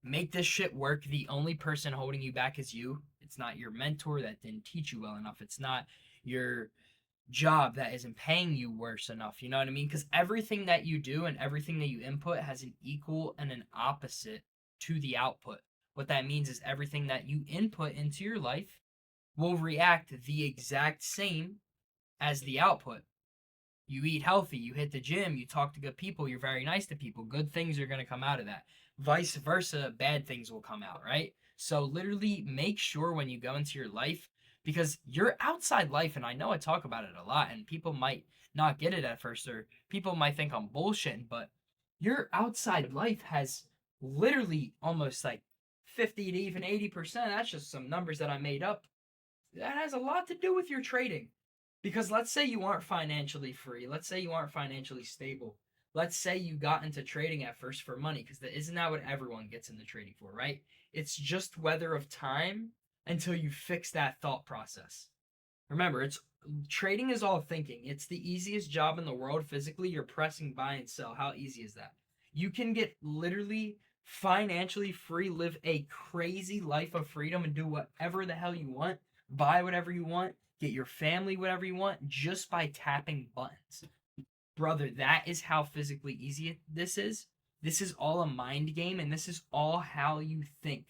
Make this shit work. The only person holding you back is you. It's not your mentor that didn't teach you well enough. It's not your job that isn't paying you worse enough. You know what I mean? Because everything that you do and everything that you input has an equal and an opposite to the output. What that means is everything that you input into your life will react the exact same as the output. You eat healthy, you hit the gym, you talk to good people, you're very nice to people, good things are going to come out of that. Vice versa, bad things will come out, right? So literally make sure when you go into your life, because your outside life, and I know I talk about it a lot, and people might not get it at first, or people might think I'm bullshitting, but your outside life has literally almost like 50 to even 80%. That's just some numbers that I made up. That has a lot to do with your trading. Because let's say you aren't financially free. Let's say you aren't financially stable. Let's say you got into trading at first for money, because isn't that what everyone gets into trading for, right? It's just whether of time until you fix that thought process. Remember, it's trading is all thinking. It's the easiest job in the world physically. You're pressing buy and sell. How easy is that? You can get literally financially free, live a crazy life of freedom, and do whatever the hell you want, buy whatever you want, get your family whatever you want just by tapping buttons. Brother, that is how physically easy this is. This is all a mind game, and this is all how you think.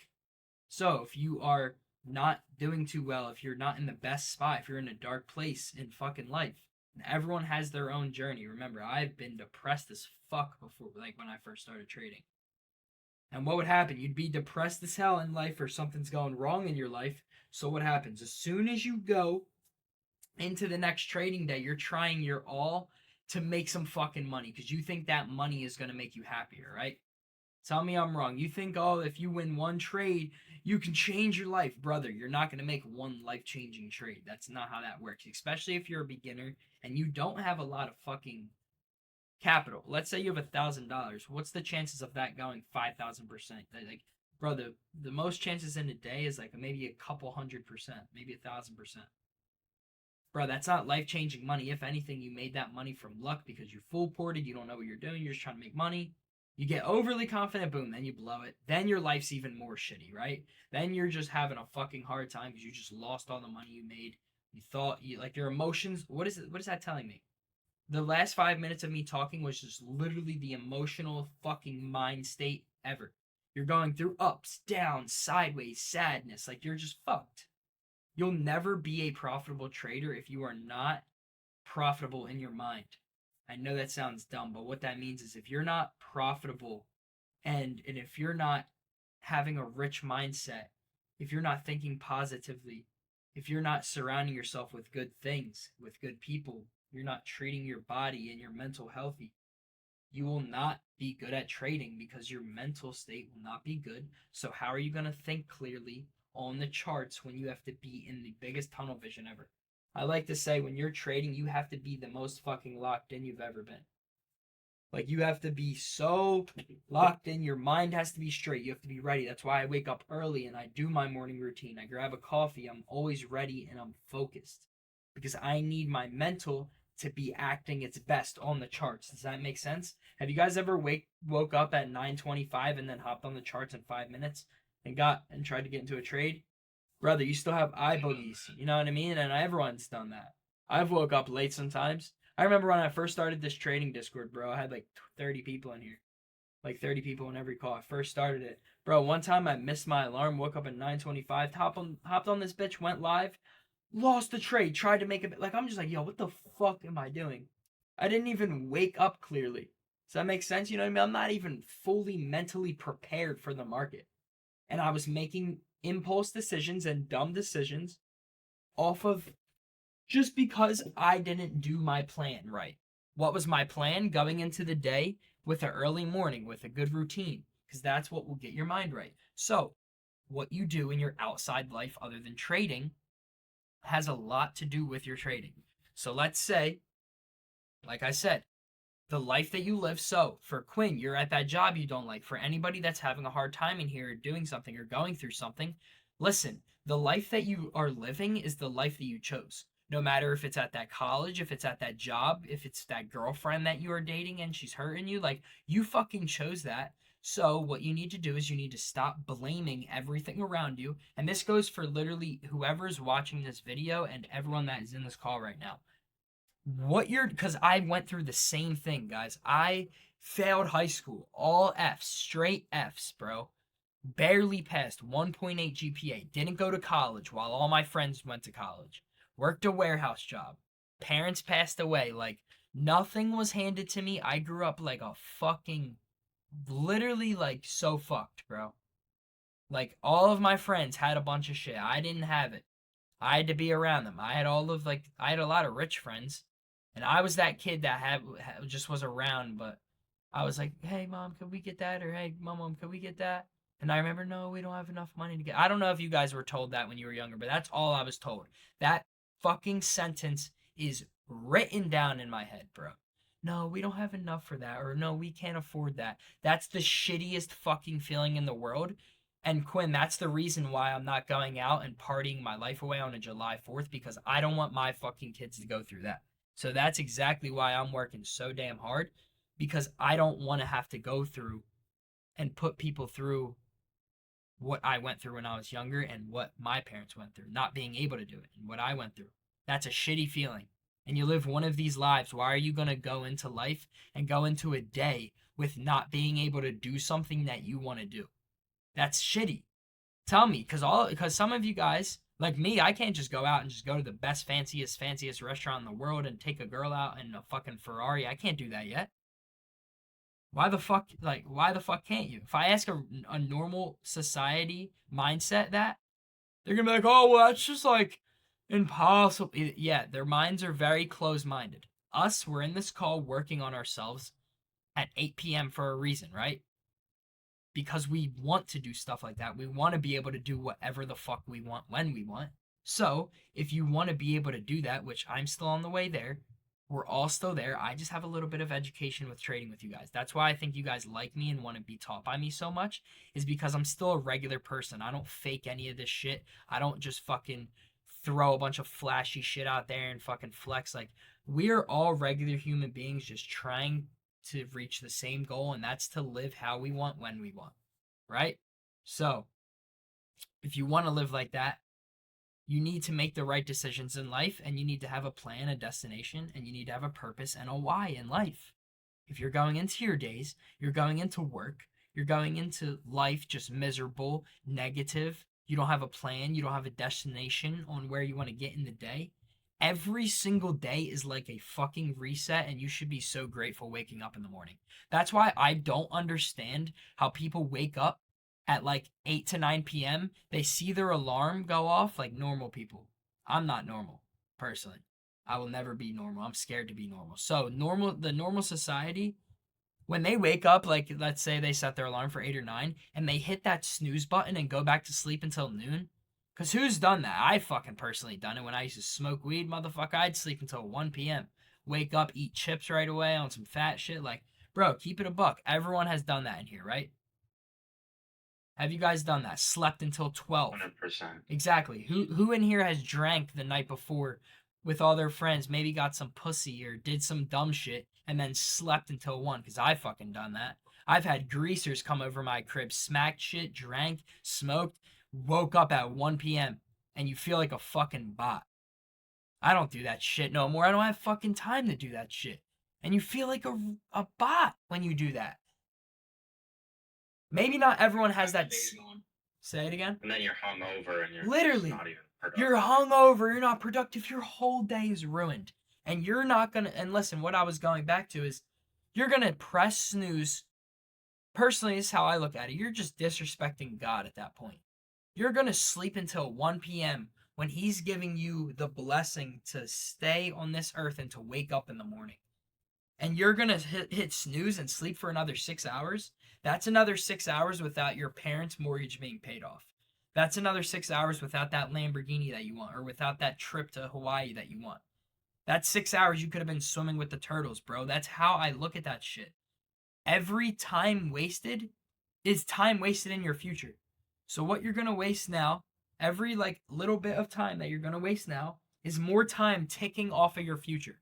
So if you are not doing too well, if you're not in the best spot, if you're in a dark place in fucking life, and everyone has their own journey. Remember, I've been depressed as fuck before, like when I first started trading. And what would happen? You'd be depressed as hell in life, or something's going wrong in your life. So what happens? As soon as you go into the next trading day, you're trying your all to make some fucking money because you think that money is going to make you happier, right? Tell me I'm wrong. You think, oh, if you win one trade, you can change your life. Brother, you're not going to make one life changing trade. That's not how that works, especially if you're a beginner and you don't have a lot of fucking capital. Let's say you have $1,000. What's the chances of that going 5,000%? Like, brother, the most chances in a day is like maybe a couple 100%, maybe 1,000%. Bro, that's not life changing money. If anything, you made that money from luck because you full ported, you don't know what you're doing, you're just trying to make money. You get overly confident, boom, then you blow it. Then your life's even more shitty, right? Then you're just having a fucking hard time because you just lost all the money you made. You thought you like your emotions. What is it? What is that telling me? The last 5 minutes of me talking was just literally the emotional fucking mind state ever. You're going through ups, downs, sideways, sadness. Like you're just fucked. You'll never be a profitable trader if you are not profitable in your mind. I know that sounds dumb, but what that means is if you're not profitable and if you're not having a rich mindset, if you're not thinking positively, if you're not surrounding yourself with good things, with good people, you're not treating your body and your mental healthy, you will not be good at trading because your mental state will not be good. So how are you going to think clearly on the charts when you have to be in the biggest tunnel vision ever? I like to say when you're trading, you have to be the most fucking locked in you've ever been. Like you have to be so locked in. Your mind has to be straight. You have to be ready. That's why I wake up early and I do my morning routine. I grab a coffee. I'm always ready and I'm focused because I need my mental to be acting its best on the charts. Does that make sense? Have you guys ever woke up at 9:25 and then hopped on the charts in 5 minutes and got and tried to get into a trade? Brother, you still have eye boogies. You know what I mean? And everyone's done that. I've woke up late sometimes. I remember when I first started this trading Discord, bro. I had like 30 people in here, like 30 people in every call. I first started it, bro. One time I missed my alarm, woke up at 9:25, hopped on this bitch, went live, lost the trade, tried to make it. Like I'm just like, yo, what the fuck am I doing? I didn't even wake up clearly. Does that make sense? You know what I mean? I'm not even fully mentally prepared for the market, and I was making impulse decisions and dumb decisions off of just because I didn't do my plan right. What was my plan going into the day with an early morning, with a good routine? Because that's what will get your mind right. So, what you do in your outside life other than trading has a lot to do with your trading. So, let's say, like I said, the life that you live. So, for Quinn, you're at that job you don't like. For anybody that's having a hard time in here, doing something or going through something, listen, the life that you are living is the life that you chose. No matter if it's at that college, if it's at that job, if it's that girlfriend that you are dating and she's hurting you, like you fucking chose that. So what you need to do is you need to stop blaming everything around you. And this goes for literally whoever's watching this video and everyone that is in this call right now. Because I went through the same thing, guys. I failed high school, all F's, straight F's, bro. Barely passed 1.8 GPA. Didn't go to college while all my friends went to college. Worked a warehouse job. Parents passed away. Like, nothing was handed to me. I grew up like a fucking, literally, like, so fucked, bro. Like, all of my friends had a bunch of shit. I didn't have it. I had to be around them. I had a lot of rich friends, and I was that kid that just was around. But I was like, hey mom, can we get that? Or hey mom, can we get that? And I remember, no, we don't have enough money to get. I don't know if you guys were told that when you were younger, but that's all I was told. That fucking sentence is written down in my head, bro. No, we don't have enough for that, or no, we can't afford that. That's the shittiest fucking feeling in the world. And Quinn, that's the reason why I'm not going out and partying my life away on a July 4th, because I don't want my fucking kids to go through that. So that's exactly why I'm working so damn hard, because I don't want to have to go through and put people through what I went through when I was younger and what my parents went through, not being able to do it and what I went through. That's a shitty feeling. And you live one of these lives. Why are you going to go into life and go into a day with not being able to do something that you want to do? That's shitty. Tell me, because some of you guys, like me, I can't just go out and just go to the best, fanciest restaurant in the world and take a girl out in a fucking Ferrari. I can't do that yet. Why the fuck can't you? If I ask a normal society mindset that, they're gonna be like, oh, well, that's just like impossible. Yeah, their minds are very close minded. Us, we're in this call working on ourselves at 8 p.m. for a reason, right? Because we want to do stuff like that. We want to be able to do whatever the fuck we want when we want. So, if you want to be able to do that, which I'm still on the way there, we're all still there. I just have a little bit of education with trading with you guys. That's why I think you guys like me and want to be taught by me so much, is because I'm still a regular person. I don't fake any of this shit. I don't just fucking throw a bunch of flashy shit out there and fucking flex. Like, we're all regular human beings just trying to reach the same goal, and that's to live how we want when we want, right? So, if you want to live like that, you need to make the right decisions in life, and you need to have a plan, a destination, and you need to have a purpose and a why in life. If you're going into your days, you're going into work, you're going into life just miserable, negative, you don't have a plan, you don't have a destination on where you want to get in the day. Every single day is like a fucking reset, and you should be so grateful waking up in the morning. That's why I don't understand how people wake up at like 8 to 9 p.m. They see their alarm go off like normal people. I'm not normal, personally. I will never be normal. I'm scared to be normal. So, the normal society, when they wake up, like let's say they set their alarm for 8 or 9 and they hit that snooze button and go back to sleep until noon. Because who's done that? I fucking personally done it when I used to smoke weed, motherfucker. I'd sleep until 1 p.m. Wake up, eat chips right away on some fat shit. Like, bro, keep it a buck. Everyone has done that in here, right? Have you guys done that? Slept until 12. 100%. Exactly. Who in here has drank the night before with all their friends, maybe got some pussy or did some dumb shit and then slept until 1? Because I fucking done that. I've had greasers come over my crib, smacked shit, drank, smoked, woke up at 1 p.m. and you feel like a fucking bot. I don't do that shit no more. I don't have fucking time to do that shit. And you feel like a bot when you do that. Maybe not everyone has that. Say it again. And then you're hungover and you're literally not even productive. You're hungover. You're not productive. Your whole day is ruined, and you're not gonna. And listen, what I was going back to is, you're gonna press snooze. Personally, this is how I look at it. You're just disrespecting God at that point. You're gonna sleep until 1 p.m. when He's giving you the blessing to stay on this earth and to wake up in the morning. And you're gonna hit snooze and sleep for another 6 hours. That's another 6 hours without your parents' mortgage being paid off. That's another 6 hours without that Lamborghini that you want, or without that trip to Hawaii that you want. That's 6 hours you could have been swimming with the turtles, bro. That's how I look at that shit. Every time wasted is time wasted in your future. So what you're gonna waste now, every like little bit of time that you're gonna waste now, is more time ticking off of your future.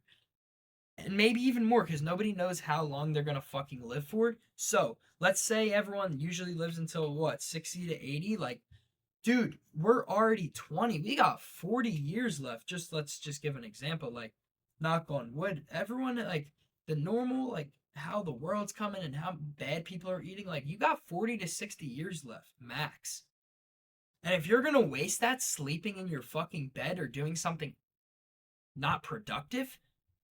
and maybe even more because nobody knows how long they're gonna fucking live for. So let's say everyone usually lives until what, 60 to 80. Like, dude, we're already 20. We got 40 years left. Just let's just give an example. Like, knock on wood. Everyone, like, the normal, like, how the world's coming and how bad people are eating, like, you got 40 to 60 years left, max. And if you're gonna waste that sleeping in your fucking bed or doing something not productive,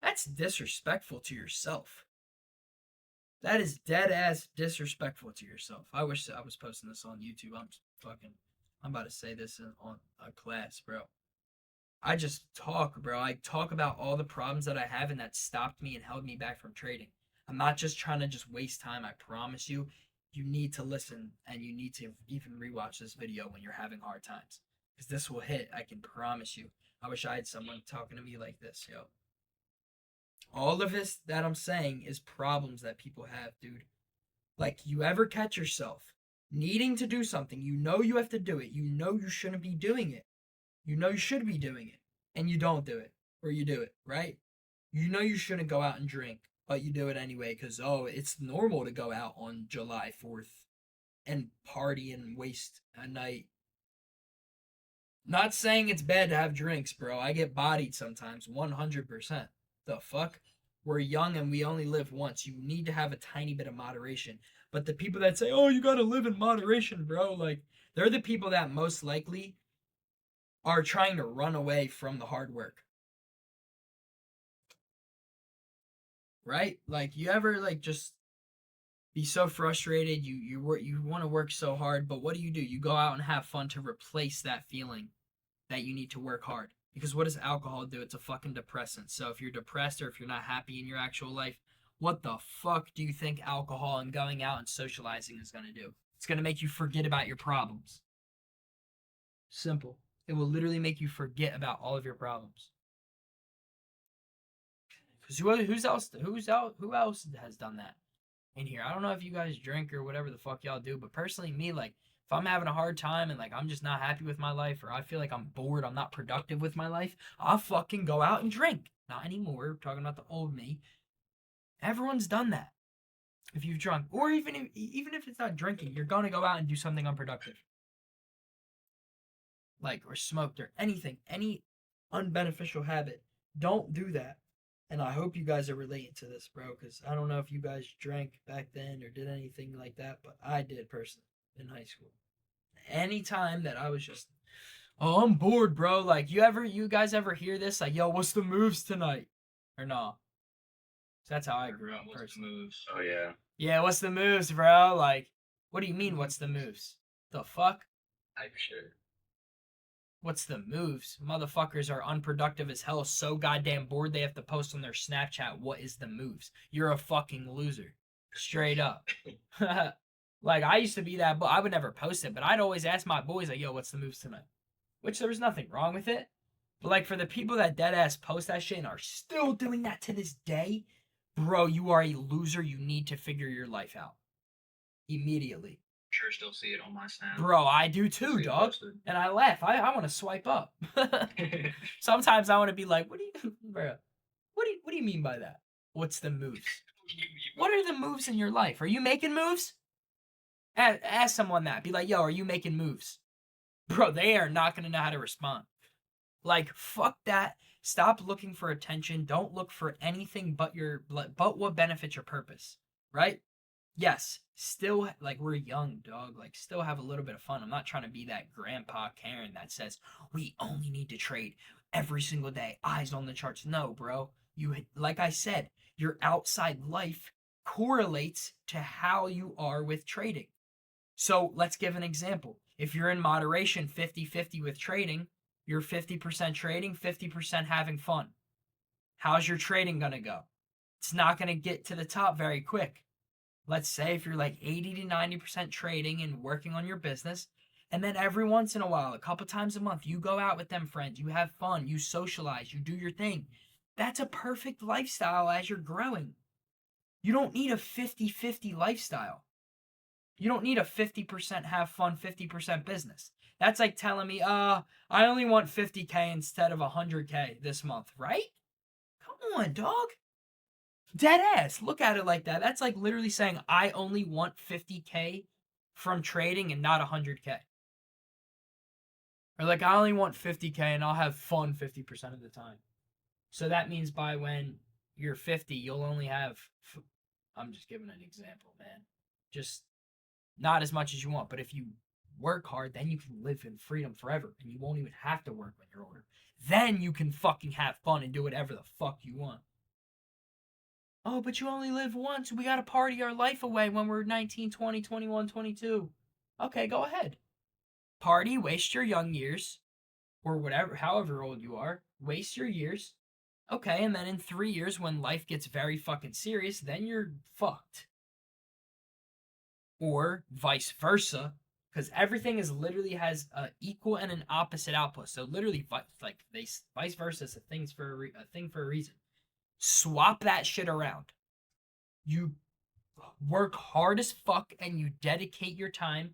that's disrespectful to yourself. That is dead ass disrespectful to yourself. I wish I was posting this on YouTube. I'm about to say this on a class, bro. I just talk, bro. I talk about all the problems that I have and that stopped me and held me back from trading. I'm not just trying to just waste time. I promise you, you need to listen and you need to even rewatch this video when you're having hard times. Because this will hit, I can promise you. I wish I had someone talking to me like this, yo. All of this that I'm saying is problems that people have, dude. Like, you ever catch yourself needing to do something, you know you have to do it, you know you shouldn't be doing it, you know you should be doing it, and you don't do it, or you do it, right? You know you shouldn't go out and drink, but you do it anyway because, oh, it's normal to go out on July 4th and party and waste a night. Not saying it's bad to have drinks, bro. I get bodied sometimes, 100%. The fuck? We're young and we only live once. You need to have a tiny bit of moderation. But the people that say, oh, you gotta live in moderation, bro, like, they're the people that most likely are trying to run away from the hard work. Right? Like, you ever, like, just be so frustrated, you want to work so hard, but what do? You go out and have fun to replace that feeling that you need to work hard. Because what does alcohol do? It's a fucking depressant. So if you're depressed or if you're not happy in your actual life, what the fuck do you think alcohol and going out and socializing is going to do? It's going to make you forget about your problems. Simple. It will literally make you forget about all of your problems. Because who else has done that in here? I don't know if you guys drink or whatever the fuck y'all do, but personally, me, like, if I'm having a hard time and like I'm just not happy with my life or I feel like I'm bored, I'm not productive with my life, I'll fucking go out and drink. Not anymore. We're talking about the old me. Everyone's done that. If you've drunk, or even if it's not drinking, you're gonna go out and do something unproductive, like or smoked or anything, any unbeneficial habit. Don't do that. And I hope you guys are relating to this, bro, because I don't know if you guys drank back then or did anything like that, but I did personally in high school. Anytime that I was just, oh, I'm bored, bro. Like, you guys ever hear this? Like, yo, what's the moves tonight? Or no? That's how I grew up personally. Moves. Oh yeah. Yeah, what's the moves, bro? Like, what do you mean, what's the moves? The fuck? Hype shit. What's the moves? Motherfuckers are unproductive as hell, so goddamn bored they have to post on their Snapchat, what is the moves? You're a fucking loser. Straight up. Like, I used to be that, but I would never post it, but I'd always ask my boys, like, yo, what's the moves tonight? Which there was nothing wrong with it. But, like, for the people that dead ass post that shit and are still doing that to this day, bro, you are a loser. You need to figure your life out immediately. Sure, still see it on my snap. Bro, I do too, dog. And I laugh. I want to swipe up. Sometimes I want to be like, what do you, bro? What do you mean by that? What's the moves? What are the moves in your life? Are you making moves? Ask someone that. Be like, yo, are you making moves? Bro, they are not gonna know how to respond. Like, fuck that. Stop looking for attention. Don't look for anything but what benefits your purpose, right? Yes, still, like, we're young, dog. Like, still have a little bit of fun. I'm not trying to be that grandpa Karen that says we only need to trade every single day, eyes on the charts. No, bro. Like I said, your outside life correlates to how you are with trading. So let's give an example. If you're in moderation 50-50 with trading, you're 50% trading, 50% having fun. How's your trading going to go? It's not going to get to the top very quick. Let's say if you're like 80 to 90% trading and working on your business, and then every once in a while, a couple times a month, you go out with them friends, you have fun, you socialize, you do your thing. That's a perfect lifestyle as you're growing. You don't need a 50-50 lifestyle. You don't need a 50% have fun, 50% business. That's like telling me, I only want 50K instead of 100K this month, right? Come on, dog. Dead ass. Look at it like that. That's like literally saying I only want 50K from trading and not 100K. Or like I only want 50K and I'll have fun 50% of the time. So that means by when you're 50, you'll only have I'm just giving an example, man. Just not as much as you want, but if you work hard, then you can live in freedom forever and you won't even have to work when you're older. Then you can fucking have fun and do whatever the fuck you want. Oh, but you only live once. We got to party our life away when we're 19, 20, 21, 22. Okay, go ahead. Party, waste your young years, or whatever, however old you are, waste your years. Okay, and then in 3 years, when life gets very fucking serious, then you're fucked. Or vice versa, because everything is literally has an equal and an opposite output. So literally, like they vice versa is a thing for a reason. Swap that shit around. You work hard as fuck and you dedicate your time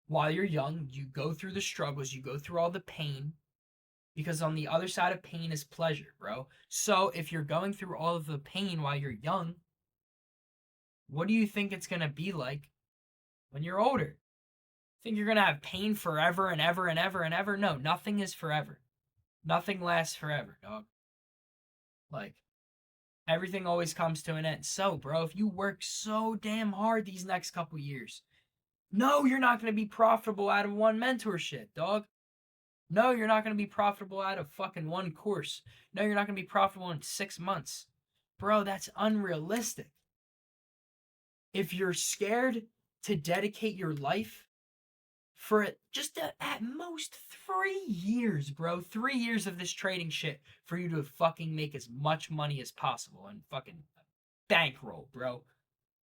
while you're young. You go through the struggles, you go through all the pain, because on the other side of pain is pleasure, bro. So if you're going through all of the pain while you're young, what do you think it's going to be like when you're older? Think you're going to have pain forever and ever and ever and ever? No, nothing is forever. Nothing lasts forever, dog. Like, everything always comes to an end. So, bro, if you work so damn hard these next couple years, no, you're not going to be profitable out of one mentorship, dog. No, you're not going to be profitable out of fucking one course. No, you're not going to be profitable in 6 months. Bro, that's unrealistic. If you're scared to dedicate your life for just at most 3 years, bro, 3 years of this trading shit for you to fucking make as much money as possible and fucking bankroll, bro.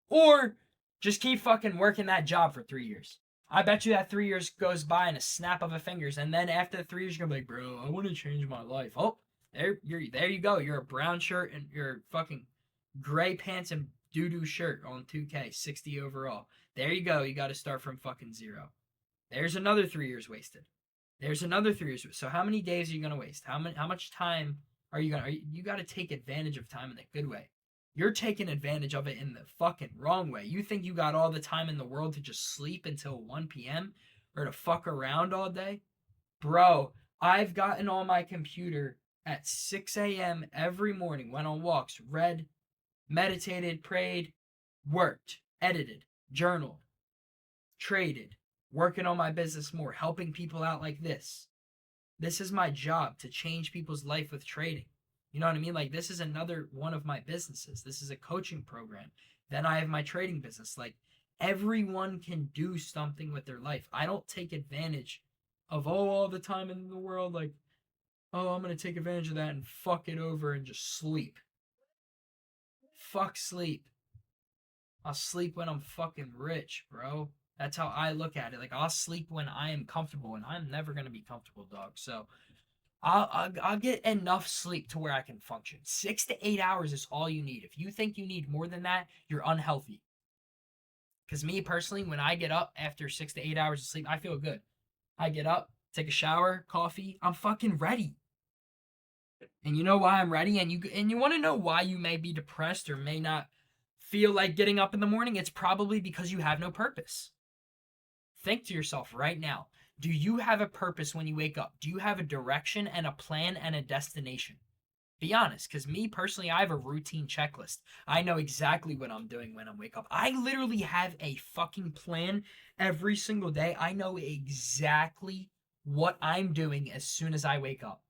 Or just keep fucking working that job for 3 years. I bet you that 3 years goes by in a snap of a fingers, and then after the 3 years, you're gonna be like, bro, I want to change my life. Oh, there you go. You're a brown shirt and you're fucking gray pants and doo-doo shirt on 2K, 60 overall. There you go. You got to start from fucking zero. There's another 3 years wasted. There's another 3 years. So how many days are you gonna waste? How much time are you gonna? You got to take advantage of time in a good way. You're taking advantage of it in the fucking wrong way. You think you got all the time in the world to just sleep until 1 p.m. or to fuck around all day? Bro, I've gotten on my computer at 6 a.m. every morning, went on walks, read, meditated, prayed, worked, edited, journaled, traded, working on my business more, helping people out like this. This is my job to change people's life with trading. You know what I mean? Like, this is another one of my businesses. This is a coaching program. Then I have my trading business. Like, everyone can do something with their life. I don't take advantage of, oh, all the time in the world. Like, oh, I'm going to take advantage of that and fuck it over and just sleep. Fuck sleep. I'll sleep when I'm fucking rich, bro. That's how I look at it. Like, I'll sleep when I am comfortable, and I'm never going to be comfortable, dog. So, I'll get enough sleep to where I can function. 6 to 8 hours is all you need. If you think you need more than that, you're unhealthy. Because me personally, when I get up after 6 to 8 hours of sleep, I feel good. I get up, take a shower, coffee, I'm fucking ready. And you know why I'm ready? And you want to know why you may be depressed or may not feel like getting up in the morning? It's probably because you have no purpose. Think to yourself right now, do you have a purpose when you wake up? Do you have a direction and a plan and a destination? Be honest, because me personally, I have a routine checklist. I know exactly what I'm doing when I wake up. I literally have a fucking plan every single day. I know exactly what I'm doing as soon as I wake up.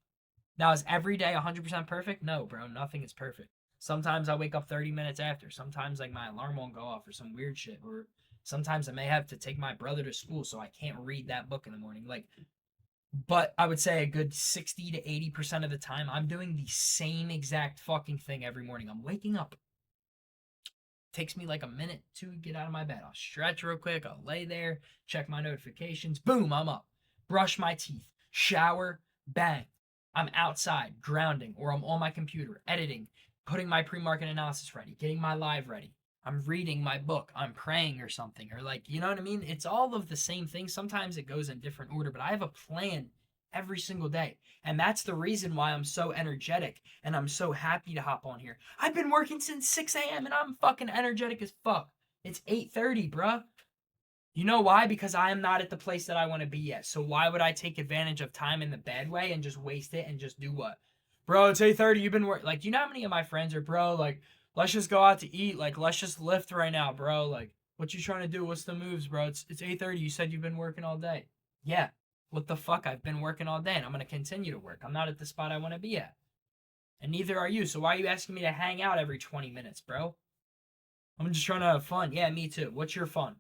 Now, is every day 100% perfect? No, bro, nothing is perfect. Sometimes I wake up 30 minutes after. Sometimes, like, my alarm won't go off or some weird shit. Or sometimes I may have to take my brother to school so I can't read that book in the morning. Like, but I would say a good 60 to 80% of the time, I'm doing the same exact fucking thing every morning. I'm waking up. Takes me like a minute to get out of my bed. I'll stretch real quick. I'll lay there, check my notifications. Boom, I'm up. Brush my teeth, shower, bang. I'm outside, grounding, or I'm on my computer, editing, putting my pre-market analysis ready, getting my live ready. I'm reading my book. I'm praying or something. Or, like, you know what I mean? It's all of the same thing. Sometimes it goes in different order, but I have a plan every single day. And that's the reason why I'm so energetic and I'm so happy to hop on here. I've been working since 6 a.m. and I'm fucking energetic as fuck. It's 8:30, bruh. You know why? Because I am not at the place that I want to be yet. So why would I take advantage of time in the bad way and just waste it and just do what? Bro, it's 8:30. You've been like, you know how many of my friends are, bro, like, let's just go out to eat. Like, let's just lift right now, bro. Like, what you trying to do? What's the moves, bro? It's 8:30. You said you've been working all day. Yeah. What the fuck? I've been working all day and I'm gonna continue to work. I'm not at the spot I want to be at. And neither are you. So why are you asking me to hang out every 20 minutes, bro? I'm just trying to have fun. Yeah, me too. What's your fun?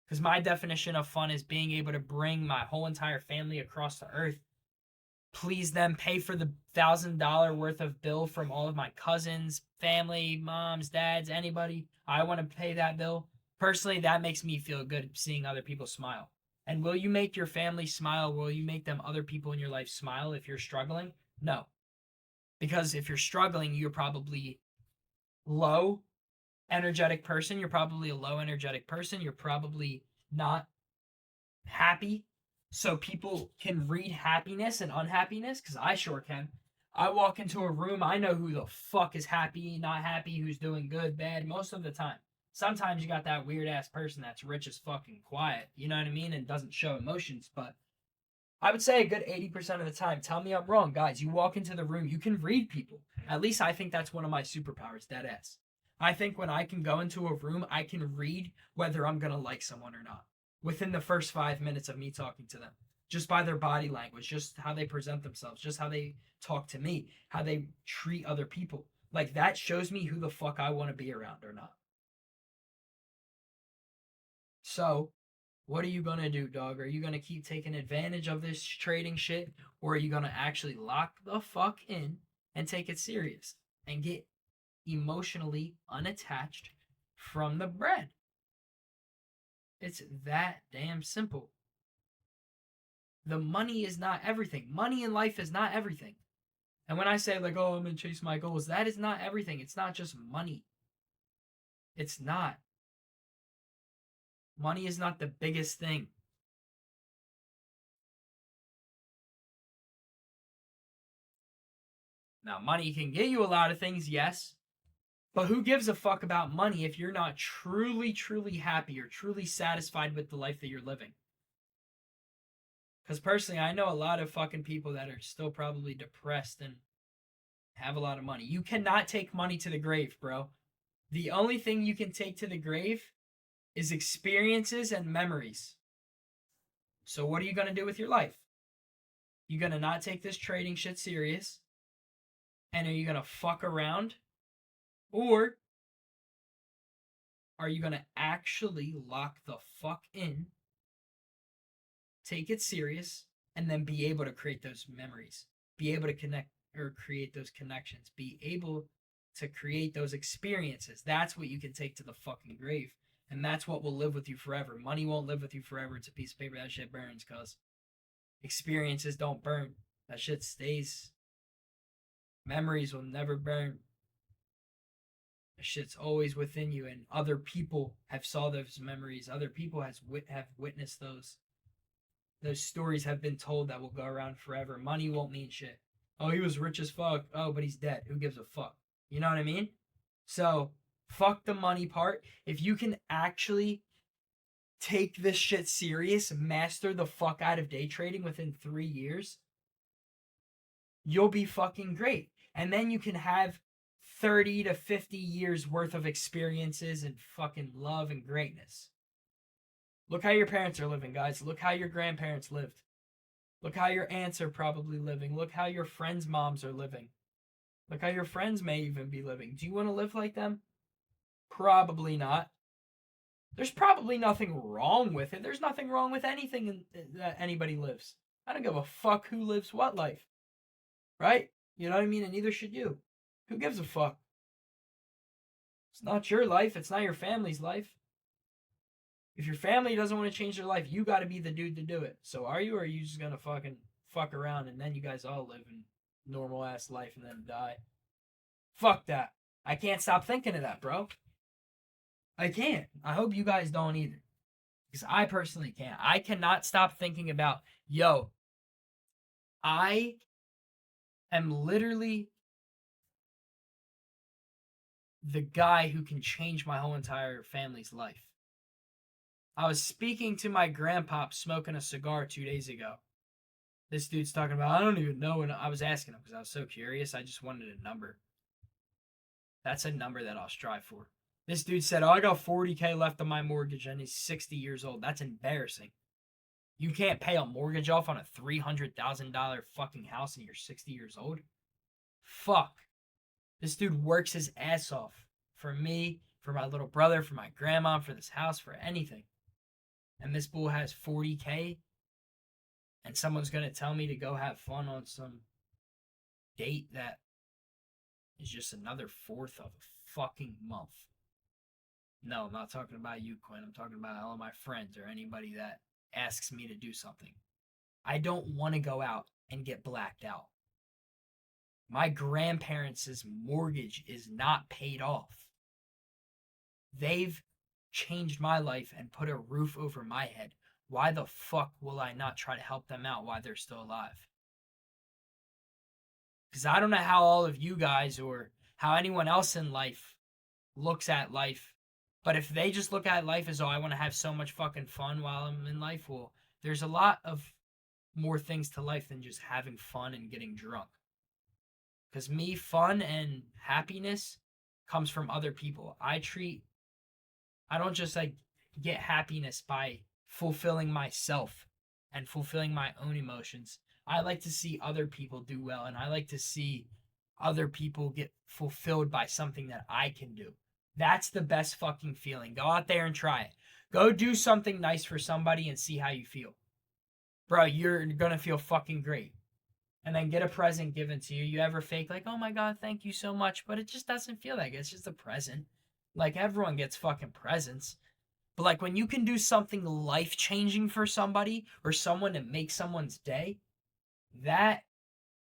Because my definition of fun is being able to bring my whole entire family across the earth, please them, pay for the $1,000 worth of bill from all of my cousins, family, moms, dads, anybody. I want to pay that bill. Personally, that makes me feel good seeing other people smile. And will you make your family smile? Will you make them other people in your life smile if you're struggling? No. Because if you're struggling, you're probably low energetic person. You're probably a low energetic person. You're probably not happy. So people can read happiness and unhappiness, because I sure can. I walk into a room, I know who the fuck is happy, not happy, who's doing good, bad, most of the time. Sometimes you got that weird ass person that's rich as fucking quiet, you know what I mean, and doesn't show emotions, but I would say a good 80% of the time. Tell me I'm wrong, guys. You walk into the room, you can read people. At least I think that's one of my superpowers, dead ass. I think when I can go into a room, I can read whether I'm going to like someone or not within the first 5 minutes of me talking to them. Just by their body language, just how they present themselves, just how they talk to me, how they treat other people. Like, that shows me who the fuck I want to be around or not. So, what are you gonna do, dog? Are you gonna keep taking advantage of this trading shit, or are you gonna actually lock the fuck in and take it serious and get emotionally unattached from the bread? It's that damn simple. The money is not everything. Money in life is not everything. And when I say, like, oh, I'm gonna chase my goals, that is not everything. It's not just money. It's not. Money is not the biggest thing. Now, money can get you a lot of things, yes. But who gives a fuck about money if you're not truly, truly happy or truly satisfied with the life that you're living? Because personally, I know a lot of fucking people that are still probably depressed and have a lot of money. You cannot take money to the grave, bro. The only thing you can take to the grave is experiences and memories. So what are you going to do with your life? You going to not take this trading shit serious? And are you going to fuck around? Or are you going to actually lock the fuck in, take it serious, and then be able to create those memories, be able to connect or create those connections, be able to create those experiences? That's what you can take to the fucking grave. And that's what will live with you forever. Money won't live with you forever. It's a piece of paper. That shit burns, cuz experiences don't burn. That shit stays. Memories will never burn. That shit's always within you, and other people have saw those memories. Other people have witnessed those. Those stories have been told that will go around forever. Money won't mean shit. Oh, he was rich as fuck. Oh, but he's dead. Who gives a fuck? You know what I mean? So, fuck the money part. If you can actually take this shit serious, master the fuck out of day trading within 3 years, you'll be fucking great. And then you can have 30 to 50 years worth of experiences and fucking love and greatness. Look how your parents are living, guys. Look how your grandparents lived. Look how your aunts are probably living. Look how your friends' moms are living. Look how your friends may even be living. Do you want to live like them? Probably not. There's probably nothing wrong with it. There's nothing wrong with anything that anybody lives. I don't give a fuck who lives what life. Right? You know what I mean? And neither should you. Who gives a fuck? It's not your life. It's not your family's life. If your family doesn't want to change their life, you got to be the dude to do it. So are you, or are you just going to fucking fuck around and then you guys all live in normal ass life and then die? Fuck that. I can't stop thinking of that, bro. I can't. I hope you guys don't either. Because I personally can't. I cannot stop thinking about, yo, I am literally the guy who can change my whole entire family's life. I was speaking to my grandpa smoking a cigar 2 days ago. This dude's talking about, I don't even know. And I was asking him because I was so curious. I just wanted a number. That's a number that I'll strive for. This dude said, oh, I got 40K left on my mortgage and he's 60 years old. That's embarrassing. You can't pay a mortgage off on a $300,000 fucking house and you're 60 years old? Fuck. This dude works his ass off for me, for my little brother, for my grandma, for this house, for anything. And this bull has 40K and someone's going to tell me to go have fun on some date that is just another fourth of a fucking month. No, I'm not talking about you, Quinn. I'm talking about all of my friends or anybody that asks me to do something. I don't want to go out and get blacked out. My grandparents' mortgage is not paid off. They've changed my life and put a roof over my head. Why the fuck will I not try to help them out while they're still alive? Because I don't know how all of you guys or how anyone else in life looks at life. But if they just look at life as, oh, I want to have so much fucking fun while I'm in life, well, there's a lot of more things to life than just having fun and getting drunk. Because me, fun and happiness comes from other people. I don't just like get happiness by fulfilling myself and fulfilling my own emotions. I like to see other people do well and I like to see other people get fulfilled by something that I can do. That's the best fucking feeling. Go out there and try it. Go do something nice for somebody and see how you feel. Bro, you're gonna feel fucking great. And then get a present given to you. You ever fake like, oh my god, thank you so much, but it just doesn't feel like it. It's just a present. Like everyone gets fucking presents. But like when you can do something life changing for somebody or someone to make someone's day, that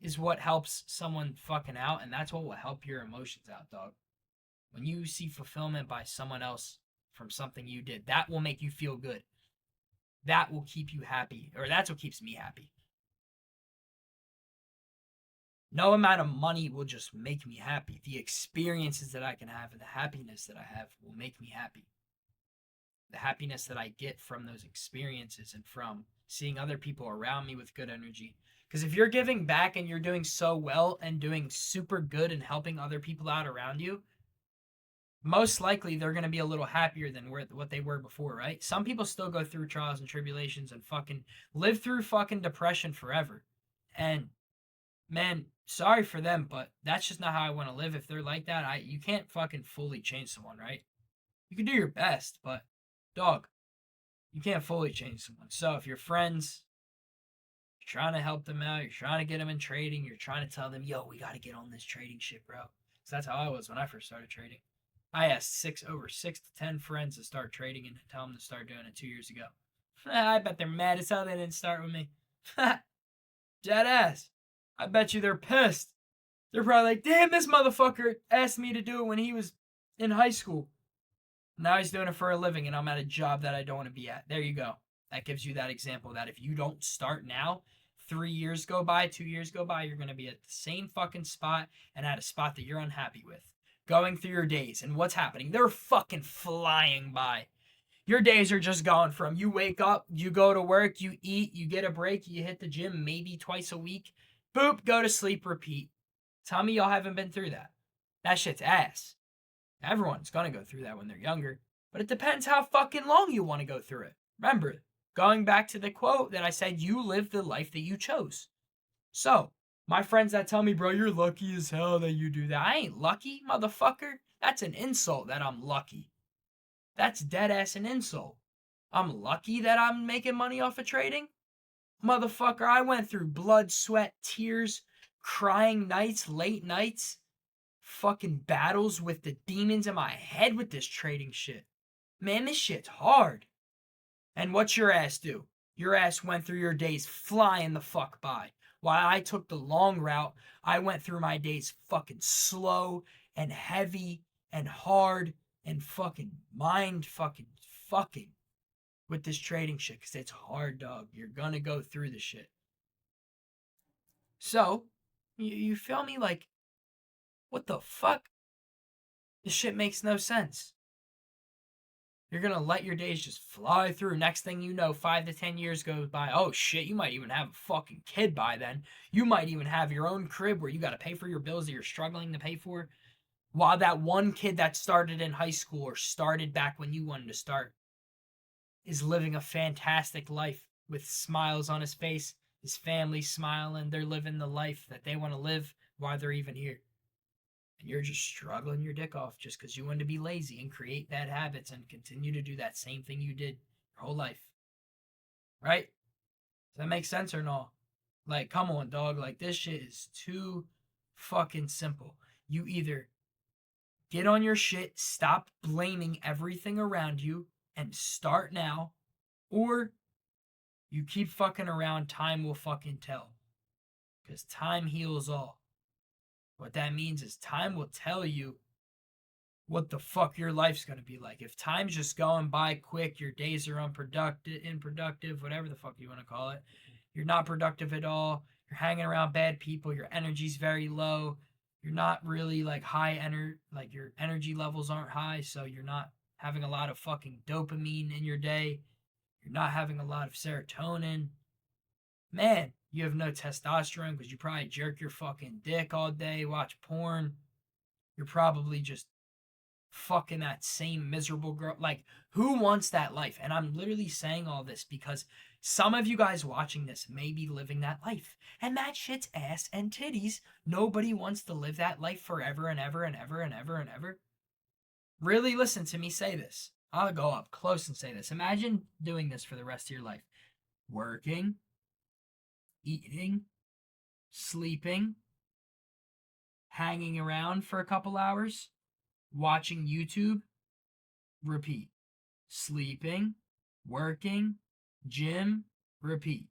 is what helps someone fucking out, and that's what will help your emotions out, dog. When you see fulfillment by someone else from something you did, that will make you feel good. That will keep you happy, or that's what keeps me happy. No amount of money will just make me happy. The experiences that I can have and the happiness that I have will make me happy. The happiness that I get from those experiences and from seeing other people around me with good energy. Because if you're giving back and you're doing so well and doing super good and helping other people out around you, most likely they're going to be a little happier than what they were before, right? Some people still go through trials and tribulations and fucking live through fucking depression forever. And man, sorry for them, but that's just not how I want to live. If they're like that, you can't fucking fully change someone, right? You can do your best, but dog, you can't fully change someone. So if you're friends, you're trying to help them out, you're trying to get them in trading, you're trying to tell them, yo, we got to get on this trading shit, bro. Because that's how I was when I first started trading. I asked over 6 to 10 friends to start trading and tell them to start doing it 2 years ago. I bet they're mad as hell they didn't start with me. Dead ass. I bet you they're pissed. They're probably like, damn, this motherfucker asked me to do it when he was in high school. Now he's doing it for a living and I'm at a job that I don't want to be at. There you go. That gives you that example that if you don't start now, 3 years go by, 2 years go by, you're going to be at the same fucking spot and at a spot that you're unhappy with. Going through your days and what's happening. They're fucking flying by. Your days are just gone from you wake up, you go to work, you eat, you get a break, you hit the gym maybe twice a week. Boop, go to sleep, repeat. Tell me y'all haven't been through that. That shit's ass. Everyone's gonna go through that when they're younger, but it depends how fucking long you want to go through it. Remember, going back to the quote that I said, you live the life that you chose. So, my friends that tell me, bro, you're lucky as hell that you do that. I ain't lucky, motherfucker. That's an insult that I'm lucky. That's dead ass an insult. I'm lucky that I'm making money off of trading? Motherfucker, I went through blood, sweat, tears, crying nights, late nights, fucking battles with the demons in my head with this trading shit. Man, this shit's hard. And what's your ass do? Your ass went through your days flying the fuck by. While I took the long route, I went through my days fucking slow and heavy and hard and fucking mind fucking with this trading shit because it's hard, dog. You're gonna go through the shit. So, you feel me? Like, what the fuck? This shit makes no sense. You're gonna let your days just fly through. Next thing you know, 5 to 10 years goes by. Oh shit, you might even have a fucking kid by then. You might even have your own crib where you gotta pay for your bills that you're struggling to pay for. While that one kid that started in high school or started back when you wanted to start is living a fantastic life with smiles on his face, his family smiling, they're living the life that they want to live while they're even here. And you're just struggling your dick off just because you want to be lazy and create bad habits and continue to do that same thing you did your whole life. Right? Does that make sense or no? Like, come on, dog. Like, this shit is too fucking simple. You either get on your shit, stop blaming everything around you, and start now, or you keep fucking around, time will fucking tell. Because time heals all. What that means is time will tell you what the fuck your life's gonna be like. If time's just going by quick, your days are unproductive, whatever the fuck you want to call it. You're not productive at all. You're hanging around bad people. Your energy's very low. You're not really like like your energy levels aren't high, so you're not having a lot of fucking dopamine in your day. You're not having a lot of serotonin. Man, you have no testosterone because you probably jerk your fucking dick all day, watch porn. You're probably just fucking that same miserable girl. Like, who wants that life? And I'm literally saying all this because some of you guys watching this may be living that life. And that shit's ass and titties. Nobody wants to live that life forever and ever and ever and ever and ever. Really listen to me say this. I'll go up close and say this. Imagine doing this for the rest of your life. Working, eating, sleeping, hanging around for a couple hours, watching YouTube, repeat. Sleeping, working, gym, repeat.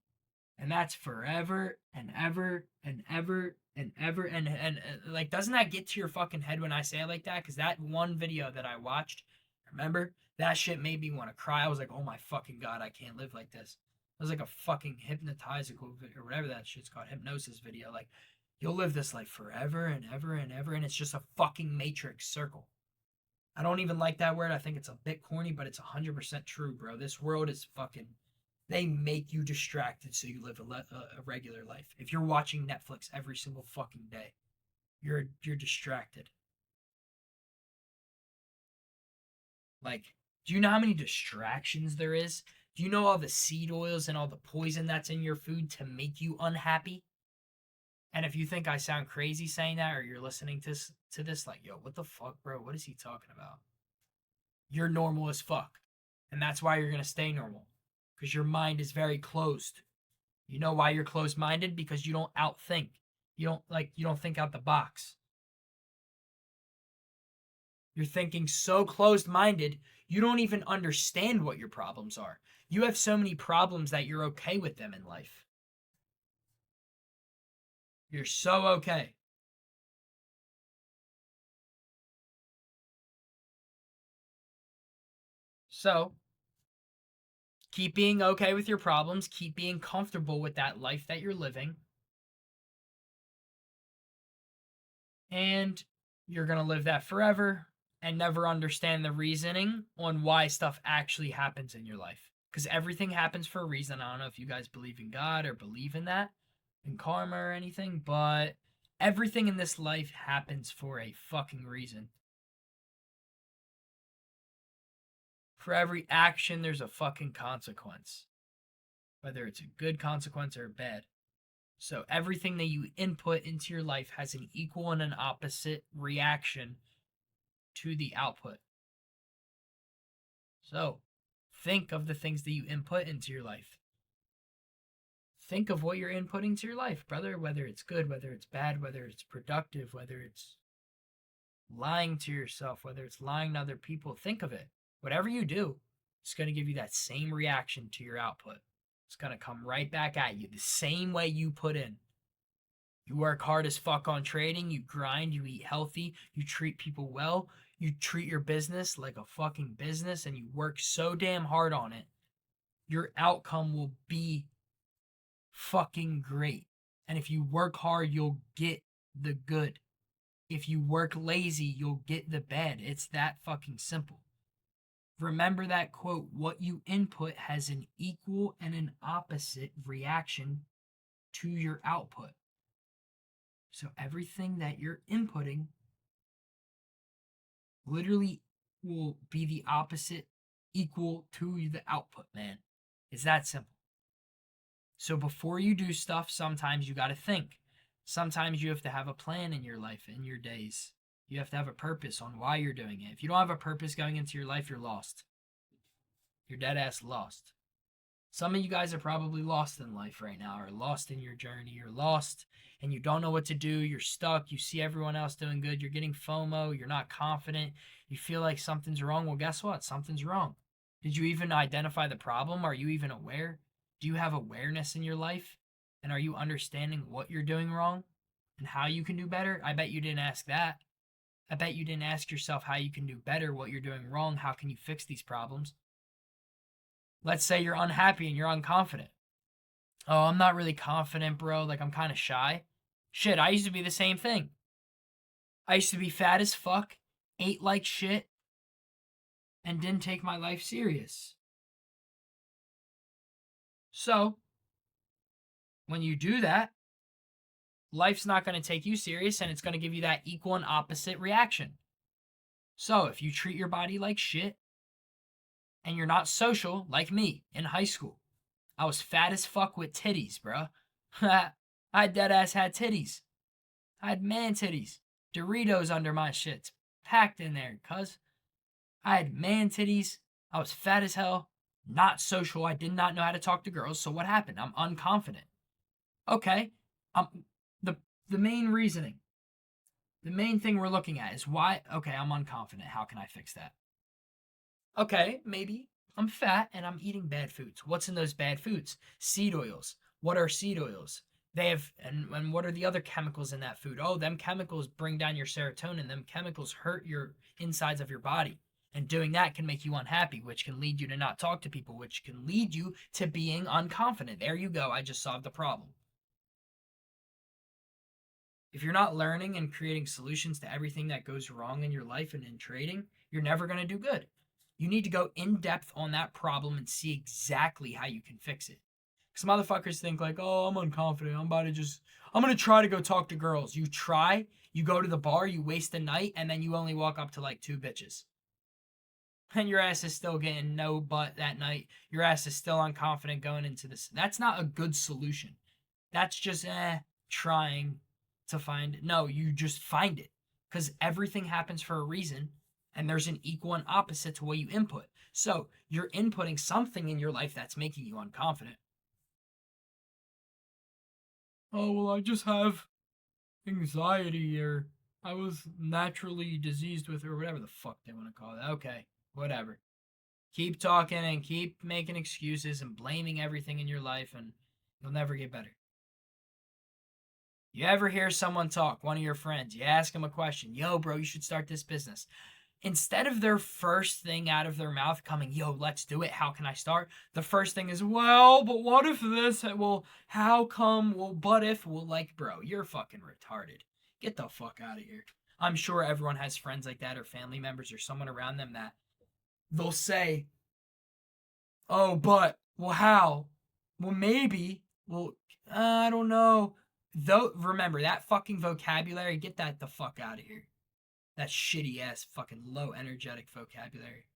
And that's forever and ever and ever and ever and like, doesn't that get to your fucking head when I say it like that? Because that one video that I watched, remember, that shit made me want to cry. I was like, oh my fucking god, I can't live like this. It was like a fucking hypnotizical or whatever that shit's called, hypnosis video. Like, you'll live this life forever and ever and ever, and it's just a fucking matrix circle. I don't even like that word. I think it's a bit corny, but it's 100% true, bro. This world is fucking. They make you distracted so you live a regular life. If you're watching Netflix every single fucking day, you're distracted. Like, do you know how many distractions there is? Do you know all the seed oils and all the poison that's in your food to make you unhappy? And if you think I sound crazy saying that, or you're listening to this, like, yo, what the fuck, bro? What is he talking about? You're normal as fuck. And that's why you're going to stay normal. Because your mind is very closed. You know why you're closed minded? Because you don't outthink. You don't think out the box. You're thinking so closed minded, you don't even understand what your problems are. You have so many problems that you're okay with them in life. You're so okay. So, keep being okay with your problems, keep being comfortable with that life that you're living, and you're going to live that forever and never understand the reasoning on why stuff actually happens in your life. Because everything happens for a reason. I don't know if you guys believe in God or believe in that, in karma or anything, but everything in this life happens for a fucking reason. For every action, there's a fucking consequence, whether it's a good consequence or a bad. So everything that you input into your life has an equal and an opposite reaction to the output. So think of the things that you input into your life. Think of what you're inputting to your life, brother, whether it's good, whether it's bad, whether it's productive, whether it's lying to yourself, whether it's lying to other people. Think of it. Whatever you do, it's going to give you that same reaction to your output. It's going to come right back at you the same way you put in. You work hard as fuck on trading, you grind, you eat healthy, you treat people well, you treat your business like a fucking business, and you work so damn hard on it. Your outcome will be fucking great. And if you work hard, you'll get the good. If you work lazy, you'll get the bad. It's that fucking simple. Remember that quote, what you input has an equal and an opposite reaction to your output. So everything that you're inputting literally will be the opposite equal to the output, man. It's that simple. So before you do stuff, sometimes you got to think. Sometimes you have to have a plan in your life, in your days. You have to have a purpose on why you're doing it. If you don't have a purpose going into your life, you're lost. You're dead ass lost. Some of you guys are probably lost in life right now, or lost in your journey. You're lost and you don't know what to do. You're stuck. You see everyone else doing good. You're getting FOMO. You're not confident. You feel like something's wrong. Well, guess what? Something's wrong. Did you even identify the problem? Are you even aware? Do you have awareness in your life? And are you understanding what you're doing wrong and how you can do better? I bet you didn't ask that. I bet you didn't ask yourself how you can do better, what you're doing wrong, how can you fix these problems? Let's say you're unhappy and you're unconfident. Oh, I'm not really confident, bro. Like, I'm kind of shy. Shit, I used to be the same thing. I used to be fat as fuck, ate like shit, and didn't take my life serious. So, when you do that, life's not going to take you serious and it's going to give you that equal and opposite reaction. So, if you treat your body like shit and you're not social like me in high school, I was fat as fuck with titties, bro. I dead ass had titties. I had man titties. Doritos under my shits. Packed in there, cuz. I had man titties. I was fat as hell. Not social. I did not know how to talk to girls. So what happened? I'm unconfident. Okay. Um the the main reasoning. The main thing we're looking at is why okay, I'm unconfident. How can I fix that? Okay, maybe I'm fat and I'm eating bad foods. What's in those bad foods? Seed oils. What are seed oils? They have, and what are the other chemicals in that food? Oh, them chemicals bring down your serotonin. Them chemicals hurt your insides of your body. And doing that can make you unhappy, which can lead you to not talk to people, which can lead you to being unconfident. There you go. I just solved the problem. If you're not learning and creating solutions to everything that goes wrong in your life and in trading, you're never going to do good. You need to go in depth on that problem and see exactly how you can fix it. Because motherfuckers think like, oh, I'm unconfident. I'm going to try to go talk to girls. You try, you go to the bar, you waste a night, and then you only walk up to like two bitches. And your ass is still getting no butt that night. Your ass is still unconfident going into this. That's not a good solution. That's just trying to find it. No, you just find it. Because everything happens for a reason, and there's an equal and opposite to what you input. So you're inputting something in your life that's making you unconfident. Oh, well, I just have anxiety, or I was naturally diseased with, or whatever the fuck they want to call it. Okay, whatever. Keep talking and keep making excuses and blaming everything in your life, and you'll never get better. You ever hear someone talk, one of your friends, you ask them a question, yo, bro, you should start this business. Instead of their first thing out of their mouth coming, yo, let's do it, how can I start? The first thing is, well, but what if this? Well, how come? Well, but if? Well, like, bro, you're fucking retarded. Get the fuck out of here. I'm sure everyone has friends like that or family members or someone around them that they'll say, oh, but, well, how? Well, maybe. Well, I don't know. Though, remember that fucking vocabulary. Get that the fuck out of here. That shitty ass fucking low energetic vocabulary.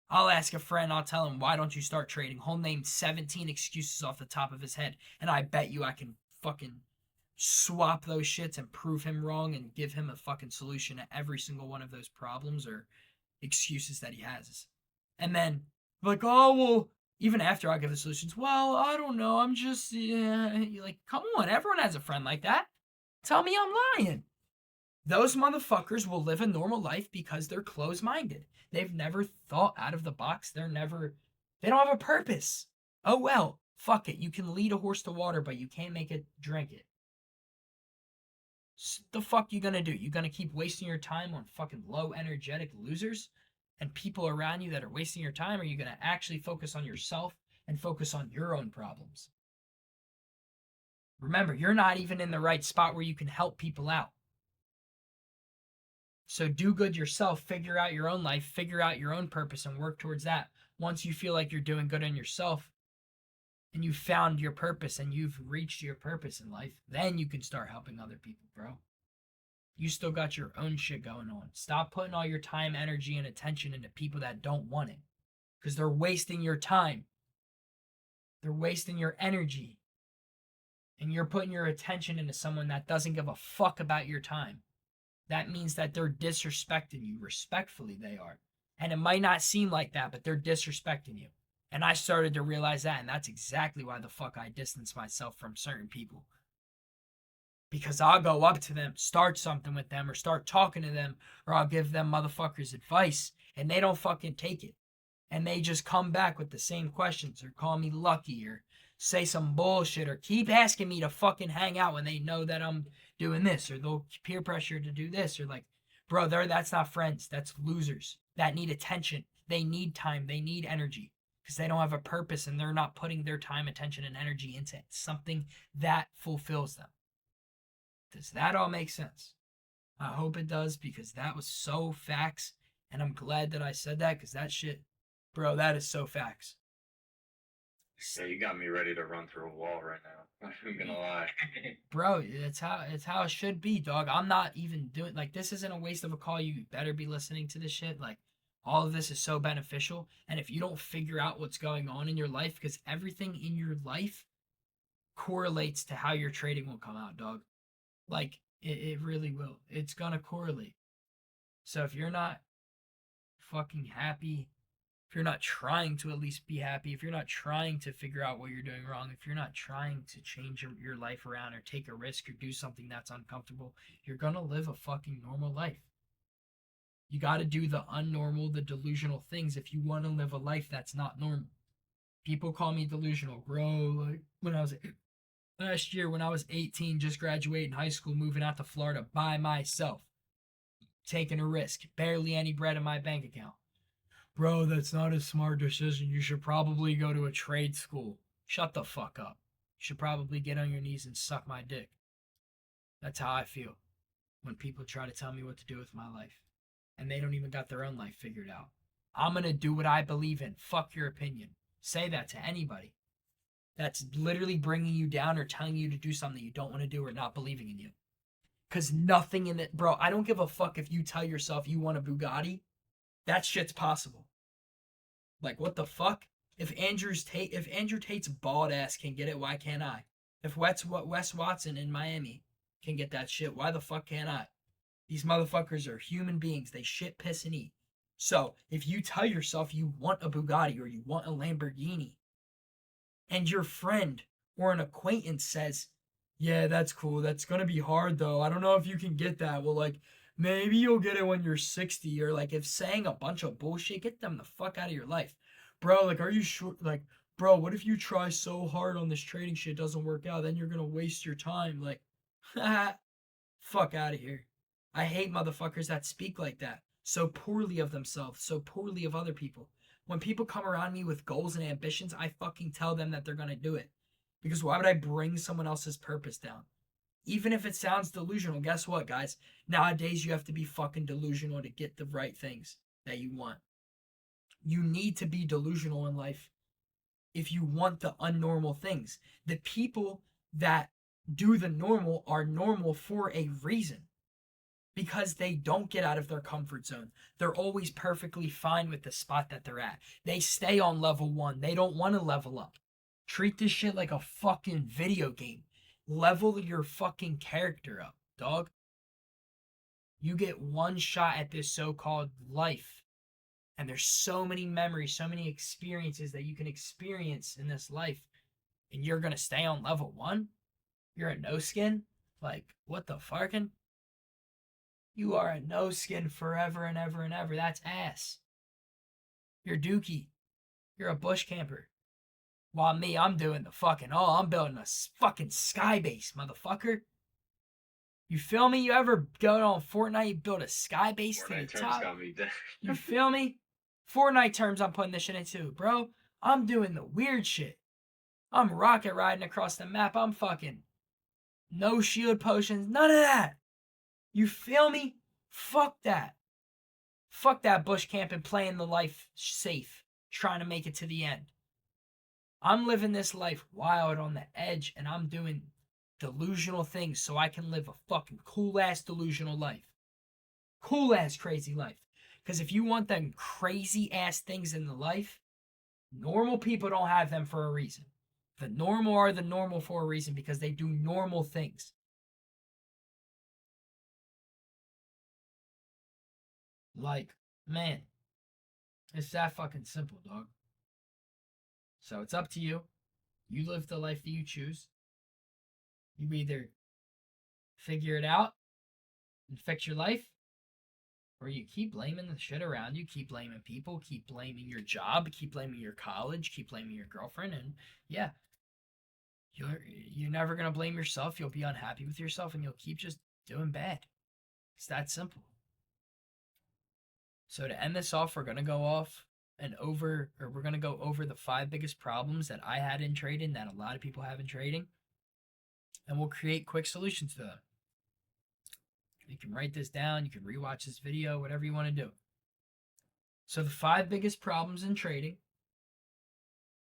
I'll ask a friend. I'll tell him, why don't you start trading? He'll name 17 excuses off the top of his head, and I bet you I can fucking swap those shits and prove him wrong and give him a fucking solution to every single one of those problems or excuses that he has. And then, like, oh, well, even after I give the solutions, well, I don't know. I'm just, yeah. You're like, come on. Everyone has a friend like that. Tell me I'm lying. Those motherfuckers will live a normal life because they're closed minded. They've never thought out of the box. They don't have a purpose. Oh, well, fuck it. You can lead a horse to water, but you can't make it drink it. The fuck you gonna do? You gonna keep wasting your time on fucking low energetic losers and people around you that are wasting your time? Or are you gonna actually focus on yourself and focus on your own problems? Remember, you're not even in the right spot where you can help people out. So do good yourself, figure out your own life, figure out your own purpose, and work towards that. Once you feel like you're doing good on yourself and you've found your purpose and you've reached your purpose in life, then you can start helping other people, bro. You still got your own shit going on. Stop putting all your time, energy, and attention into people that don't want it because they're wasting your time. They're wasting your energy. And you're putting your attention into someone that doesn't give a fuck about your time. That means that they're disrespecting you. Respectfully, they are. And it might not seem like that, but they're disrespecting you. And I started to realize that, and that's exactly why the fuck I distance myself from certain people. Because I'll go up to them, start something with them, or start talking to them, or I'll give them motherfuckers advice, and they don't fucking take it. And they just come back with the same questions, or call me lucky, or say some bullshit, or keep asking me to fucking hang out when they know that I'm doing this, or they'll peer pressure to do this, or like, bro, that's not friends. That's losers that need attention. They need time. They need energy because they don't have a purpose and they're not putting their time, attention, and energy into something that fulfills them. Does that all make sense? I hope it does because that was so facts. And I'm glad that I said that because that shit, bro, that is so facts. Yeah, you got me ready to run through a wall right now. I'm gonna lie. Bro, it's how it should be, dog. I'm not even doing like this isn't a waste of a call. You better be listening to this shit. Like all of this is so beneficial. And if you don't figure out what's going on in your life, because everything in your life correlates to how your trading will come out, dog. Like it really will. It's gonna correlate. So if you're not fucking happy, if you're not trying to at least be happy, if you're not trying to figure out what you're doing wrong, if you're not trying to change your life around or take a risk or do something that's uncomfortable, you're gonna live a fucking normal life. You gotta do the unnormal, the delusional things if you wanna live a life that's not normal. People call me delusional, bro. Like when I was last year, when I was 18, just graduating high school, moving out to Florida by myself, taking a risk, barely any bread in my bank account. Bro, that's not a smart decision. You should probably go to a trade school. Shut the fuck up. You should probably get on your knees and suck my dick. That's how I feel when people try to tell me what to do with my life. And they don't even got their own life figured out. I'm going to do what I believe in. Fuck your opinion. Say that to anybody that's literally bringing you down or telling you to do something you don't want to do or not believing in you. Because nothing in it, bro, I don't give a fuck if you tell yourself you want a Bugatti. That shit's possible. Like, what the fuck? If Andrew Tate's bald ass can get it, why can't I? If Wes Watson in Miami can get that shit, why the fuck can't I? These motherfuckers are human beings. They shit, piss, and eat. So, if you tell yourself you want a Bugatti or you want a Lamborghini, and your friend or an acquaintance says, yeah, that's cool. That's going to be hard, though. I don't know if you can get that. Well, like, maybe you'll get it when you're 60. Or, like, if saying a bunch of bullshit, get them the fuck out of your life. Bro, like, are you sure? Like, bro, what if you try so hard on this trading shit doesn't work out? Then you're going to waste your time. Like, fuck out of here. I hate motherfuckers that speak like that. So poorly of themselves, so poorly of other people. When people come around me with goals and ambitions, I fucking tell them that they're going to do it. Because why would I bring someone else's purpose down? Even if it sounds delusional, guess what, guys? Nowadays, you have to be fucking delusional to get the right things that you want. You need to be delusional in life if you want the unnormal things. The people that do the normal are normal for a reason because they don't get out of their comfort zone. They're always perfectly fine with the spot that they're at. They stay on level 1. They don't want to level up. Treat this shit like a fucking video game. Level your fucking character up, dog. You get one shot at this so-called life. And there's so many memories, so many experiences that you can experience in this life. And you're going to stay on level 1? You're a no-skin? Like, what the farkin'? You are a no-skin forever and ever and ever. That's ass. You're dookie. You're a bush camper. While me, I'm doing the fucking I'm building a fucking sky base, motherfucker. You feel me? You ever go on Fortnite, build a sky base to the top? Got me dead. You feel me? Fortnite terms I'm putting this shit into, bro. I'm doing the weird shit. I'm rocket riding across the map. I'm fucking No shield potions. None of that. You feel me? Fuck that. Fuck that bush camping, playing the life safe, trying to make it to the end. I'm living this life wild on the edge, and I'm doing delusional things so I can live a fucking cool ass delusional life. Cool ass crazy life. Because if you want them crazy ass things in the life, normal people don't have them for a reason. The normal are the normal for a reason because they do normal things. Like, man, it's that fucking simple, dog. So it's up to you. You live the life that you choose. You either figure it out and fix your life, or you keep blaming the shit around you, keep blaming people, keep blaming your job, keep blaming your college, keep blaming your girlfriend, and yeah, you're never gonna blame yourself. You'll be unhappy with yourself, and you'll keep just doing bad. It's that simple. So to end this off, we're gonna go off and over, or we're gonna go over the 5 biggest problems that I had in trading that a lot of people have in trading, and we'll create quick solutions to them. You can write this down, you can rewatch this video, whatever you want to do. So the 5 biggest problems in trading.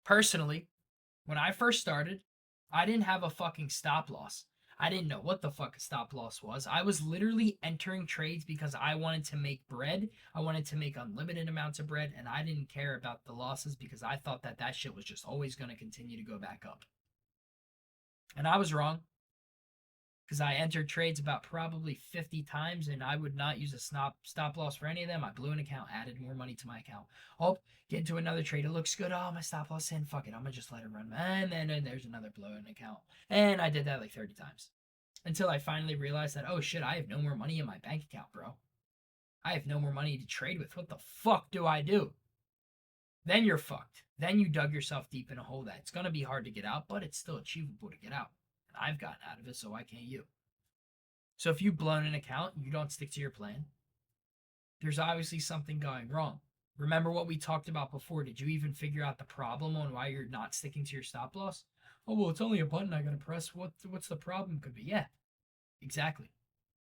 Personally, when I first started, I didn't have a fucking stop loss. I didn't know what the fuck a stop loss was. I was literally entering trades because I wanted to make bread. I wanted to make unlimited amounts of bread, and I didn't care about the losses because I thought that that shit was just always going to continue to go back up. And I was wrong because I entered trades about probably 50 times and I would not use a stop loss for any of them. I blew an account, added more money to my account. Oh, get into another trade. It looks good. Oh, my stop loss in. Fuck it. I'm going to just let it run. And then there's another blown account. And I did that like 30 times until I finally realized that, oh shit, I have no more money in my bank account, bro. I have no more money to trade with. What the fuck do I do? Then you're fucked. Then you dug yourself deep in a hole that it's going to be hard to get out, but it's still achievable to get out. And I've gotten out of it, so why can't you? So if you've blown an account and you don't stick to your plan, there's obviously something going wrong. Remember what we talked about before? Did you even figure out the problem on why you're not sticking to your stop loss? Oh, well, it's only a button I gotta press. What's the problem could be? Yeah, exactly.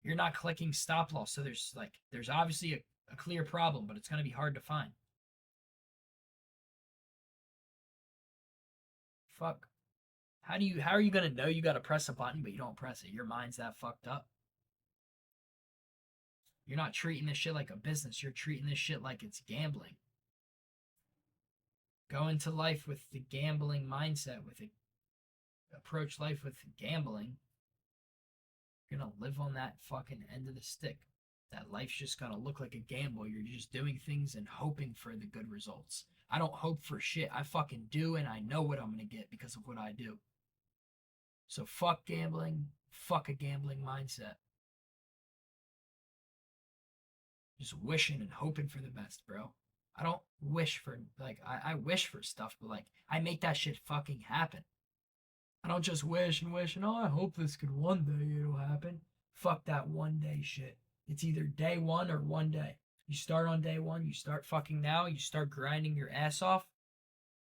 You're not clicking stop loss, so there's obviously a clear problem, but it's gonna be hard to find. Fuck. How are you gonna know you gotta press a button but you don't press it? Your mind's that fucked up. You're not treating this shit like a business. You're treating this shit like it's gambling. Go into life with the gambling mindset, with it, approach life with gambling. You're gonna live on that fucking end of the stick. That life's just gonna look like a gamble. You're just doing things and hoping for the good results. I don't hope for shit. I fucking do, and I know what I'm gonna get because of what I do. So fuck gambling. Fuck a gambling mindset. Just wishing and hoping for the best, bro. I don't wish for I wish for stuff, but like I make that shit fucking happen. I don't just wish and wish and oh I hope this could one day it'll happen. Fuck that one day shit. It's either day one or one day. You start on day one, you start fucking now, you start grinding your ass off,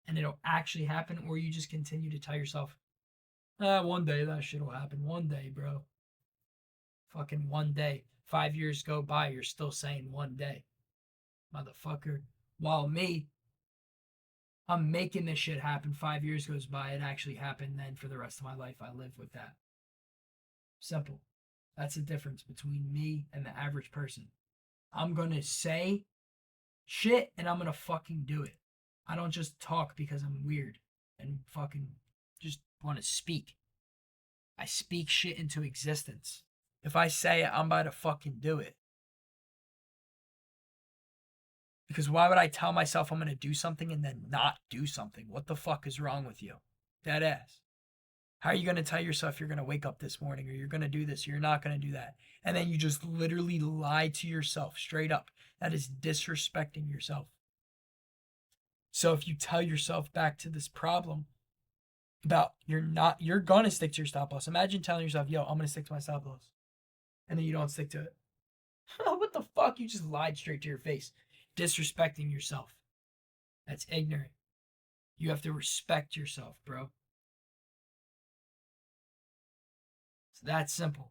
and it'll actually happen, or you just continue to tell yourself, one day that shit'll happen. One day, bro. Fucking one day. 5 years go by, you're still saying one day. Motherfucker. While me, I'm making this shit happen. 5 years goes by, it actually happened. Then for the rest of my life, I live with that. Simple. That's the difference between me and the average person. I'm gonna say shit and I'm gonna fucking do it. I don't just talk because I'm weird and fucking just want to speak. I speak shit into existence. If I say it, I'm about to fucking do it. Because why would I tell myself I'm going to do something and then not do something? What the fuck is wrong with you? Dead ass. How are you going to tell yourself you're going to wake up this morning or you're going to do this or you're not going to do that? And then you just literally lie to yourself straight up. That is disrespecting yourself. So if you tell yourself back to this problem about you're going to stick to your stop loss. Imagine telling yourself, yo, I'm going to stick to my stop loss. And then you don't stick to it. What the fuck? You just lied straight to your face. Disrespecting yourself. That's ignorant. You have to respect yourself, bro. It's that simple.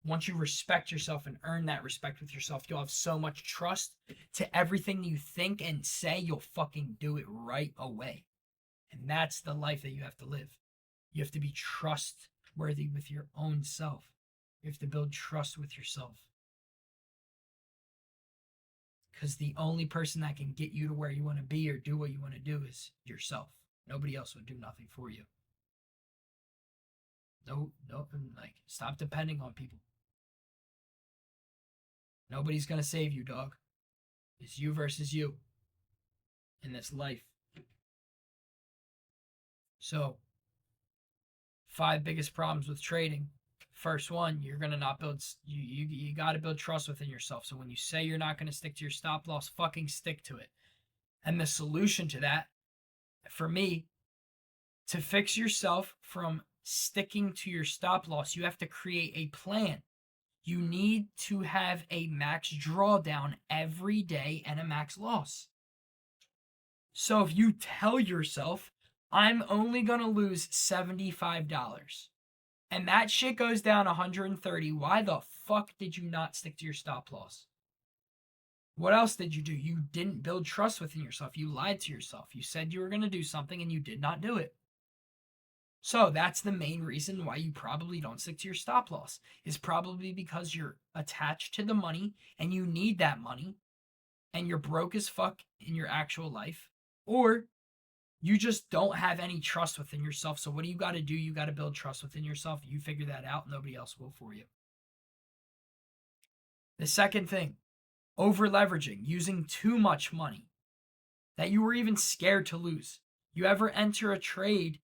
Once you respect yourself and earn that respect with yourself, you'll have so much trust to everything you think and say, you'll fucking do it right away. And that's the life that you have to live. You have to be trustworthy with your own self. You have to build trust with yourself. Because the only person that can get you to where you want to be or do what you want to do is yourself. Nobody else would do nothing for you. No, like, stop depending on people. Nobody's going to save you, dog. It's you versus you in this life. So, 5 biggest problems with trading. First one, you're gonna not build. You got to build trust within yourself. So when you say you're not gonna stick to your stop loss, fucking stick to it. And the solution to that, for me, to fix yourself from sticking to your stop loss, you have to create a plan. You need to have a max drawdown every day and a max loss. So if you tell yourself, I'm only going to lose $75 and that shit goes down 130, why the fuck did you not stick to your stop loss? What else did you do? You didn't build trust within yourself. You lied to yourself. You said you were going to do something and you did not do it. So that's the main reason why you probably don't stick to your stop loss, is probably because you're attached to the money and you need that money and you're broke as fuck in your actual life, or you just don't have any trust within yourself. So what do you got to do? You got to build trust within yourself. You figure that out. Nobody else will for you. The second thing, over leveraging, using too much money that you were even scared to lose. You ever enter a trade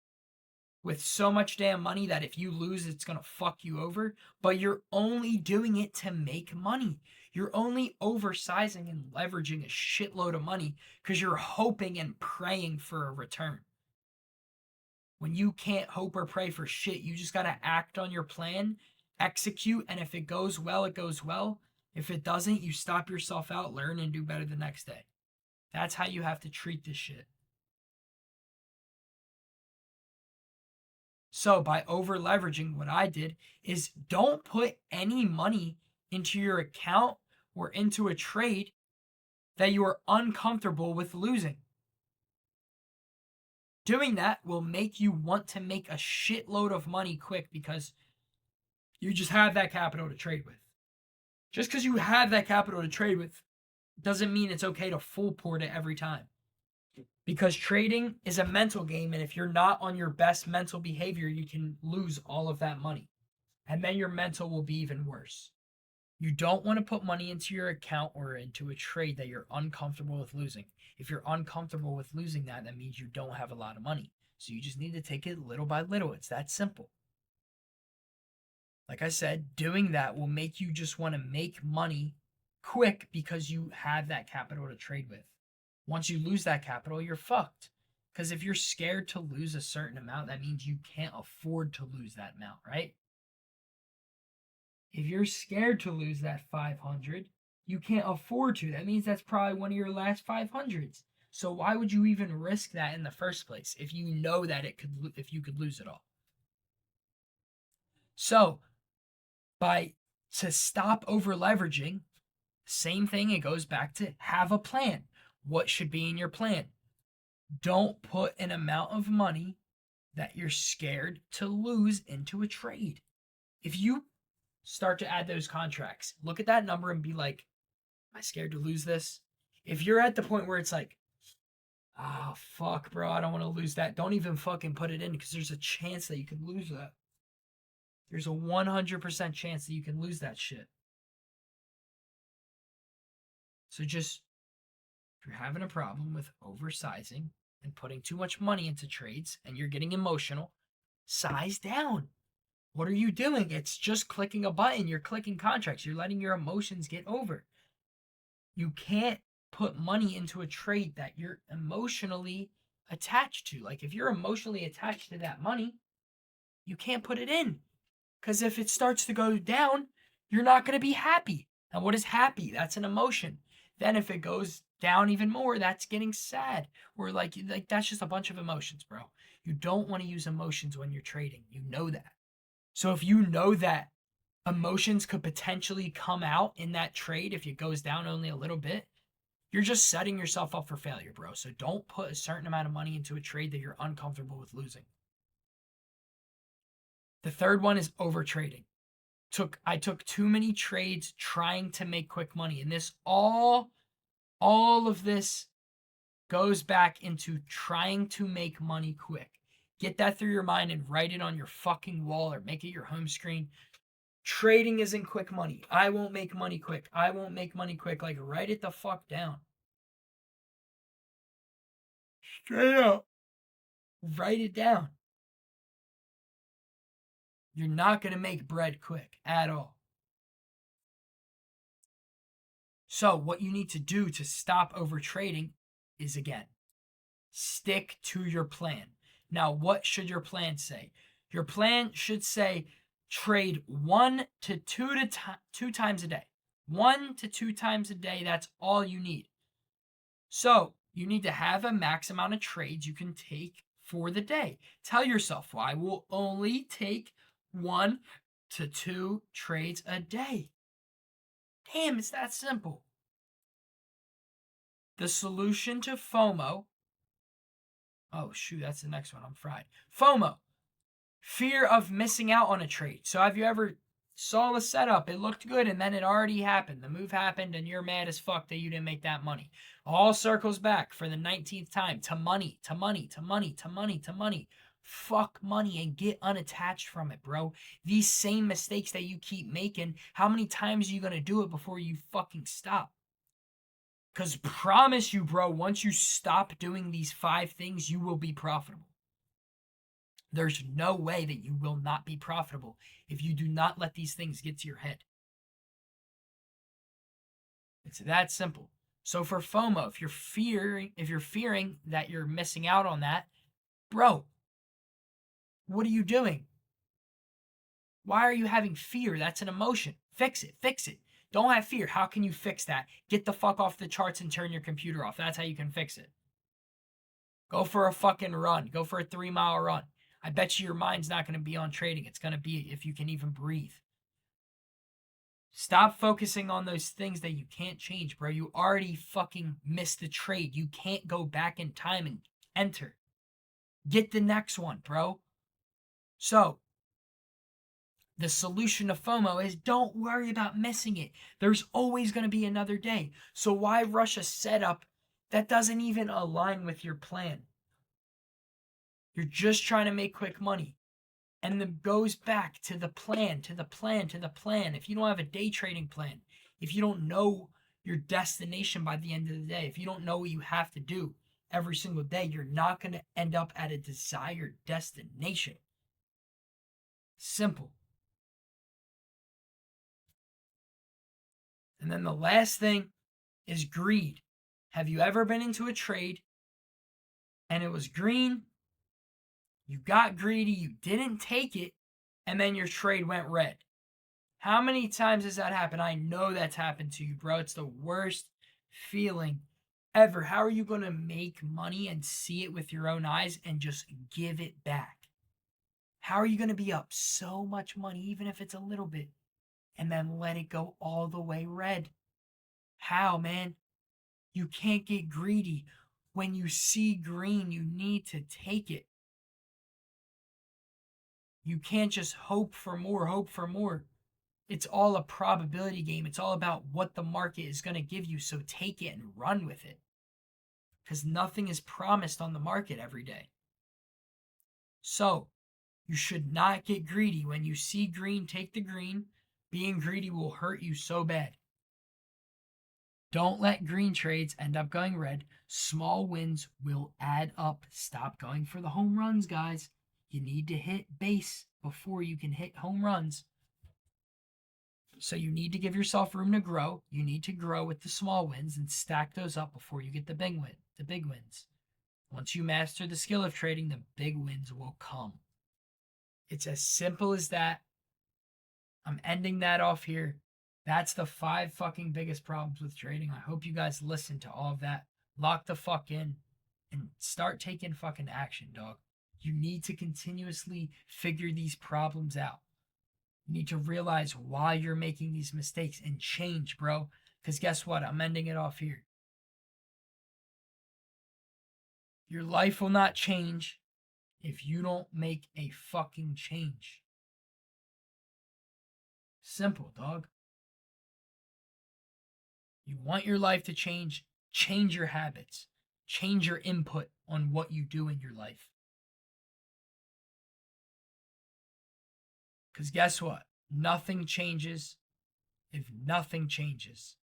with so much damn money that if you lose, it's going to fuck you over, but you're only doing it to make money. You're only oversizing and leveraging a shitload of money because you're hoping and praying for a return. When you can't hope or pray for shit, you just got to act on your plan, execute, and if it goes well, it goes well. If it doesn't, you stop yourself out, learn, and do better the next day. That's how you have to treat this shit. So by over leveraging, what I did is don't put any money into your account or into a trade that you are uncomfortable with losing. Doing that will make you want to make a shitload of money quick because you just have that capital to trade with. Just because you have that capital to trade with doesn't mean it's okay to full port it every time. Because trading is a mental game, and if you're not on your best mental behavior, you can lose all of that money. And then your mental will be even worse. You don't want to put money into your account or into a trade that you're uncomfortable with losing. If you're uncomfortable with losing that, that means you don't have a lot of money. So you just need to take it little by little. It's that simple. Like I said, doing that will make you just want to make money quick because you have that capital to trade with. Once you lose that capital, you're fucked. Because if you're scared to lose a certain amount, that means you can't afford to lose that amount, right? If you're scared to lose that 500, you can't afford to. That means that's probably one of your last 500s. So why would you even risk that in the first place if you know that if you could lose it all? So to stop over leveraging, same thing, it goes back to have a plan. What should be in your plan? Don't put an amount of money that you're scared to lose into a trade. If you start to add those contracts, look at that number and be like, am I scared to lose this? If you're at the point where it's like, oh, fuck, bro, I don't want to lose that, don't even fucking put it in because there's a chance that you could lose that. There's a 100% chance that you can lose that shit. So just, if you're having a problem with oversizing and putting too much money into trades and you're getting emotional, size down. What are you doing? It's just clicking a button. You're clicking contracts. You're letting your emotions get over. You can't put money into a trade that you're emotionally attached to. Like if you're emotionally attached to that money, you can't put it in. Because if it starts to go down, you're not going to be happy. And what is happy? That's an emotion. Then if it goes down even more, that's getting sad. Or like that's just a bunch of emotions, bro. You don't want to use emotions when you're trading. You know that. So if you know that emotions could potentially come out in that trade if it goes down only a little bit, you're just setting yourself up for failure, bro. So don't put a certain amount of money into a trade that you're uncomfortable with losing. The third one is over trading. I took too many trades trying to make quick money. And this all of this goes back into trying to make money quick. Get that through your mind and write it on your fucking wall or make it your home screen. Trading isn't quick money. I won't make money quick. I won't make money quick. Like, write it the fuck down. Straight up. Write it down. You're not going to make bread quick at all. So, what you need to do to stop over trading is, again, stick to your plan. Now, what should your plan say? Your plan should say trade 2 times a day. 1 to 2 times a day. That's all you need. So, you need to have a max amount of trades you can take for the day. Tell yourself, well, I will only take 1 to 2 trades a day. Damn, it's that simple. The solution to FOMO. Oh, shoot, that's the next one. I'm fried. FOMO. Fear of missing out on a trade. So have you ever saw the setup, it looked good, and then it already happened. The move happened, and you're mad as fuck that you didn't make that money. All circles back for the 19th time to money, to money, to money, to money, to money. Fuck money and get unattached from it, bro. These same mistakes that you keep making, how many times are you going to do it before you fucking stop? Because promise you, bro, once you stop doing these 5 things, you will be profitable. There's no way that you will not be profitable if you do not let these things get to your head. It's that simple. So for FOMO, if you're fearing that you're missing out on that, bro, what are you doing? Why are you having fear? That's an emotion. Fix it. Fix it. Don't have fear. How can you fix that? Get the fuck off the charts and turn your computer off. That's how you can fix it. Go for a fucking run. Go for a 3-mile run. I bet you your mind's not going to be on trading. It's going to be if you can even breathe. Stop focusing on those things that you can't change, bro. You already fucking missed the trade. You can't go back in time and enter. Get the next one, bro. So, the solution to FOMO is don't worry about missing it. There's always going to be another day. So why rush a setup that doesn't even align with your plan? You're just trying to make quick money. And it goes back to the plan, to the plan, to the plan. If you don't have a day trading plan, if you don't know your destination by the end of the day, if you don't know what you have to do every single day, you're not going to end up at a desired destination. Simple. And then the last thing is greed. Have you ever been into a trade and it was green? You got greedy, you didn't take it, and then your trade went red. How many times has that happened? I know that's happened to you, bro. It's the worst feeling ever. How are you going to make money and see it with your own eyes and just give it back? How are you going to be up so much money, even if it's a little bit, and then let it go all the way red? How, man? You can't get greedy. When you see green, you need to take it. You can't just hope for more, hope for more. It's all a probability game. It's all about what the market is going to give you. So take it and run with it. Because nothing is promised on the market every day. So you should not get greedy. When you see green, take the green. Being greedy will hurt you so bad. Don't let green trades end up going red. Small wins will add up. Stop going for the home runs, guys. You need to hit base before you can hit home runs. So you need to give yourself room to grow. You need to grow with the small wins and stack those up before you get the big wins. Once you master the skill of trading, the big wins will come. It's as simple as that. I'm ending that off here. That's the 5 fucking biggest problems with trading. I hope you guys listen to all of that. Lock the fuck in and start taking fucking action, dog. You need to continuously figure these problems out. You need to realize why you're making these mistakes and change, bro. Because guess what? I'm ending it off here. Your life will not change if you don't make a fucking change. Simple, dog. You want your life to change, change your habits, change your input on what you do in your life. Because guess what? Nothing changes if nothing changes.